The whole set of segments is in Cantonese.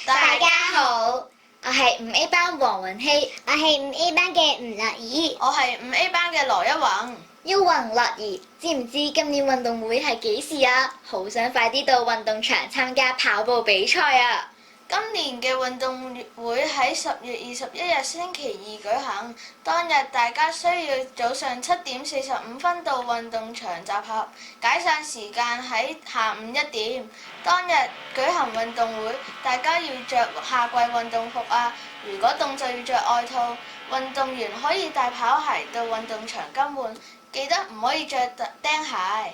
大家好，我係5A 班黃雲希，我係5A 班嘅吳樂兒，我係5A 班嘅羅一宏。一宏樂兒，知唔知今年運動會係幾時啊？好想快啲到運動場參加跑步比賽啊！今年嘅運動會喺10月21日星期2舉行，當日大家需要早上7點45分到運動場集合，解散時間喺下午1點。當日舉行運動會，大家要着夏季運動服啊！如果凍就要着外套。運動員可以帶跑鞋到運動場更換，記得唔可以着釘鞋。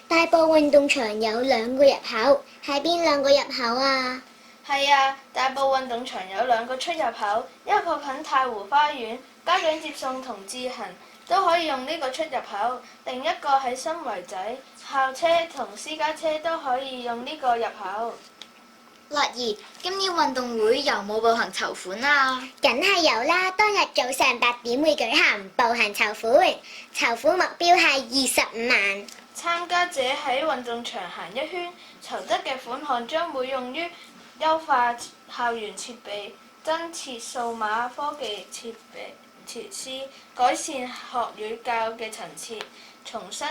大埔運動場有2個入口，係邊2個入口啊？係啊，大埔運動場有2個出入口，一個近太湖花園，家長接送同自行都可以用呢個出入口；另一個喺新圍仔，校車同私家車都可以用呢個入口。樂兒，今年運動會有冇步行籌款啊？梗係有啦，當日早上8點會舉行步行籌款，籌款目標係25萬。參加者喺運動場行一圈，籌得嘅款項將會用於優化校園設備、增設數碼科技設施、改善學與教嘅層次、重新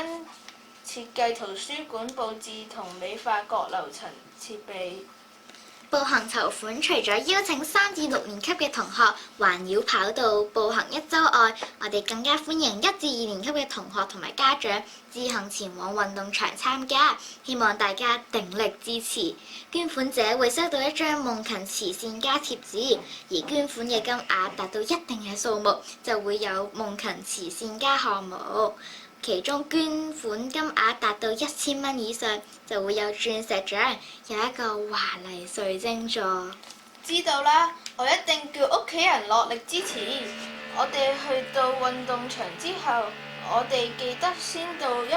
設計圖書館佈置同美化各樓層設備。步行籌款除咗邀請3至6年級嘅同學環繞跑道步行1週外，我哋更加歡迎1至2年級嘅同學同埋家長自行前往運動場參加，希望大家鼎力支持。捐款者會收到一張夢勤慈善家貼紙，而捐款嘅金額達到一定嘅數目，就會有夢勤慈善家項目。其中捐款金額達到1000蚊以上，就會有鑽石獎，有一個華麗水晶座。知道啦，我一定叫屋企人落力支持。我哋去到運動場之後，我哋記得先到100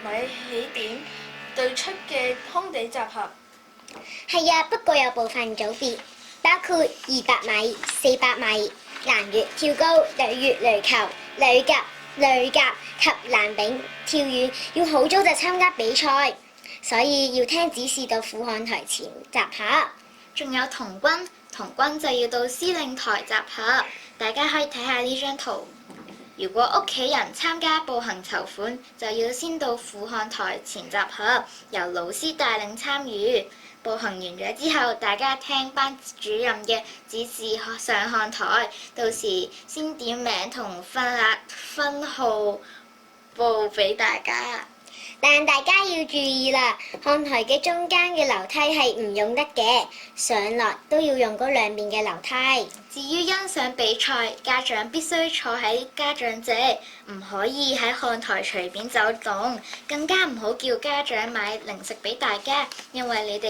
米起點對出嘅空地集合。係啊，不過有部分組別，包括200米、400米、欄越、跳高、壘越、壘球、壘甲、壘甲及欄丙跳遠，要好早就參加比賽，所以要聽指示到副看台前集合。仲有童軍就要到司令台集合。大家可以睇下呢張圖。如果屋企人參加步行籌款，就要先到副看台前集合，由老師帶領參與。步行完咗之後，大家聽班主任嘅指示上看台，到時先點名同分號報俾大家。但大家要注意啦，看台嘅中間嘅樓梯係唔用得嘅，上落都要用嗰兩邊嘅樓梯。至於欣賞比賽，家長必須坐喺家長席，唔可以喺看台隨便走動，更加唔好叫家長買零食俾大家，因為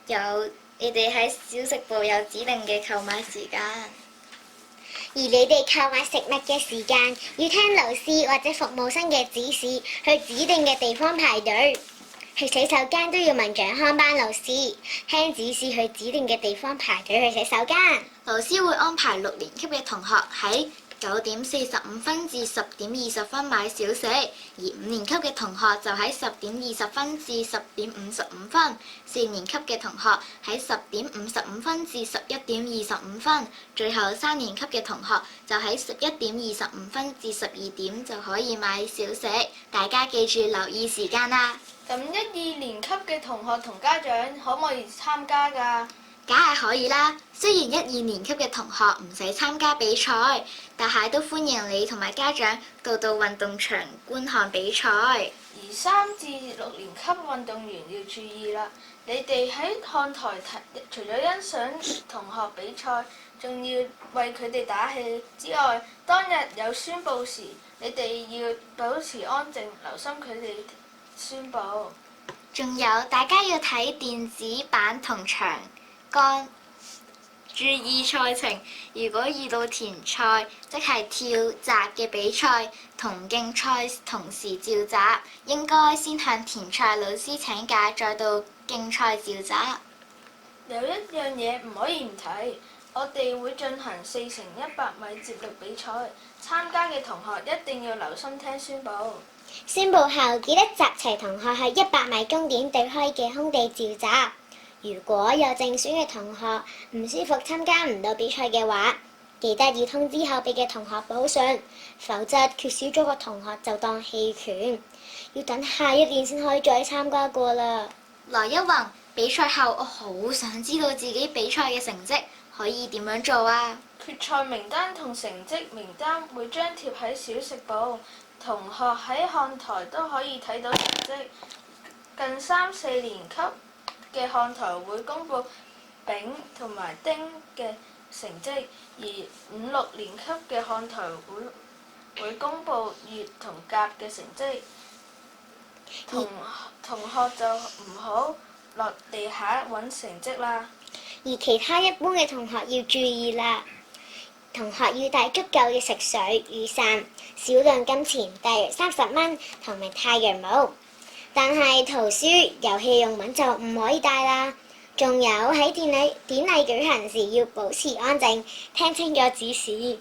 你哋喺小食部有指定嘅購買時間。而你哋購買食物嘅時間，要聽老師或者服務生嘅指示，去指定嘅地方排隊。去洗手間都要問長看班老師，聽指示去指定嘅地方排隊去洗手間。老師會安排6年級嘅同學喺9點45分至10點20分買小食，而5年級嘅同學就喺10點20分至10點55分，4年級嘅同學喺10點55分至11點25分，最後3年級嘅同學就喺11點25分至12點就可以買小食。大家記住留意時間啦。咁1、2年級嘅同學同家長可唔可以參加㗎？梗係可以啦，雖然1、2年級嘅同學唔使參加比賽，但係都歡迎你同埋家長到運動場觀看比賽。而3至6年級運動員要注意啦，你哋喺看台除咗欣賞同學比賽，仲要為佢哋打氣之外，當日有宣佈時，你哋要保持安靜，留心佢哋宣佈。仲有大家要睇電子版同場杆，注意賽程。如果遇到田賽，即係跳擲嘅比賽同競賽同時召集，應該先向田賽老師請假，再到競賽召集。有一樣嘢唔可以唔睇，我哋會進行4乘100米接力比賽，參加嘅同學一定要留心聽宣佈。宣佈後記得集齊同學去100米終點對開嘅空地召集。如果有正選嘅同學唔舒服參加唔到比賽嘅話，記得要通知後備嘅同學補上，否則缺少咗個同學就當棄權，要等下一年先可以再參加過啦。來一宏，比賽後我好想知道自己比賽嘅成績，可以點樣做啊？決賽名單同成績名單會張貼喺小食部，同學喺看台都可以睇到成績。近3、4年級嘅看台會公佈丙同埋丁嘅成績，而5、6年級嘅看台會公佈乙同甲嘅成績。同學就唔好落地下揾成績啦。而其他一般嘅同學要注意啦，同學要帶足夠嘅食水、雨傘、少量金錢，大約30蚊同埋太陽帽。但係圖書、遊戲用品就唔可以帶啦。仲有喺典禮舉行時要保持安靜，聽清楚指示。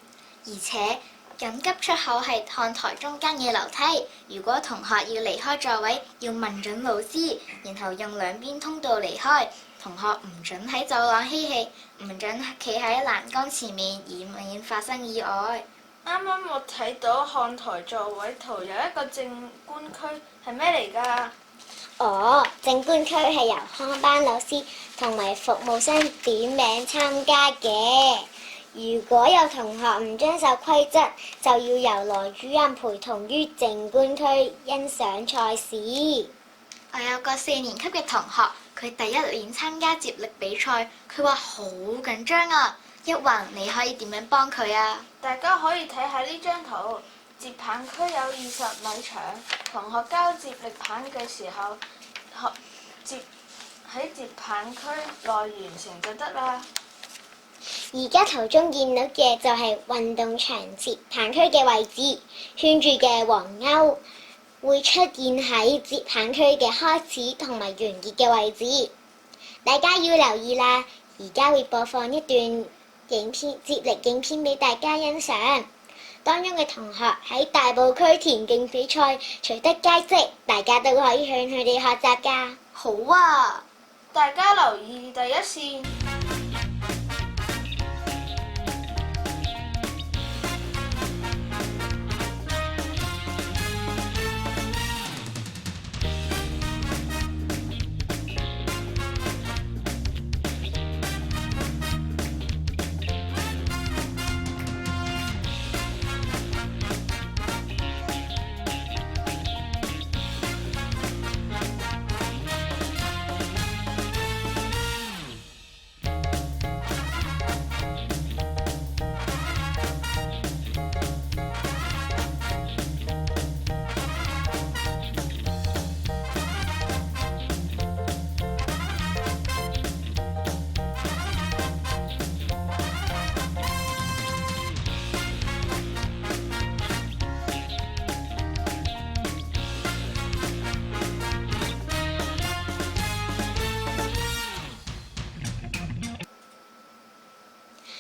而且緊急出口係看台中間嘅樓梯，如果同學要離開座位，要問準老師，然後用兩邊通道離開。同學唔準喺走廊嬉戲，唔準企喺欄杆前面，以免發生意外。啱啱我睇到看台座位圖有一個正官區，係咩嚟㗎？正官區係由看班老師同埋服務生點名參加嘅。如果有同學唔遵守規則，就要由羅主任陪同於正官區欣賞賽事。我有個4年級嘅同學，佢第1年參加接力比賽，佢話好緊張啊！一宏，你可以點樣幫佢啊？大家可以睇下呢張圖，接棒區有20米長，同學交接力棒嘅時候，喺接棒區內完成就得啦。而家圖中見到嘅就係運動場接棒區嘅位置，圈住嘅黃勾會出現喺接棒區嘅開始同埋完結嘅位置，大家要留意啦！而家會播放一段接力影片俾大家欣賞，當中嘅同學喺大埔區田徑比賽取得佳績，大家都可以向佢哋學習㗎。好啊！大家留意第一線。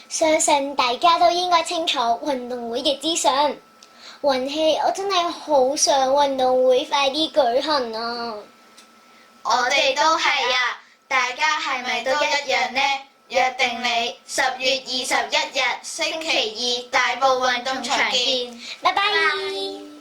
相信大家都應該清楚運動會嘅資訊。雲氣，我真係好想運動會快啲舉行啊！我哋都係啊！大家係咪都一樣呢？約定你10月21日星期2大埔運動場見。拜拜。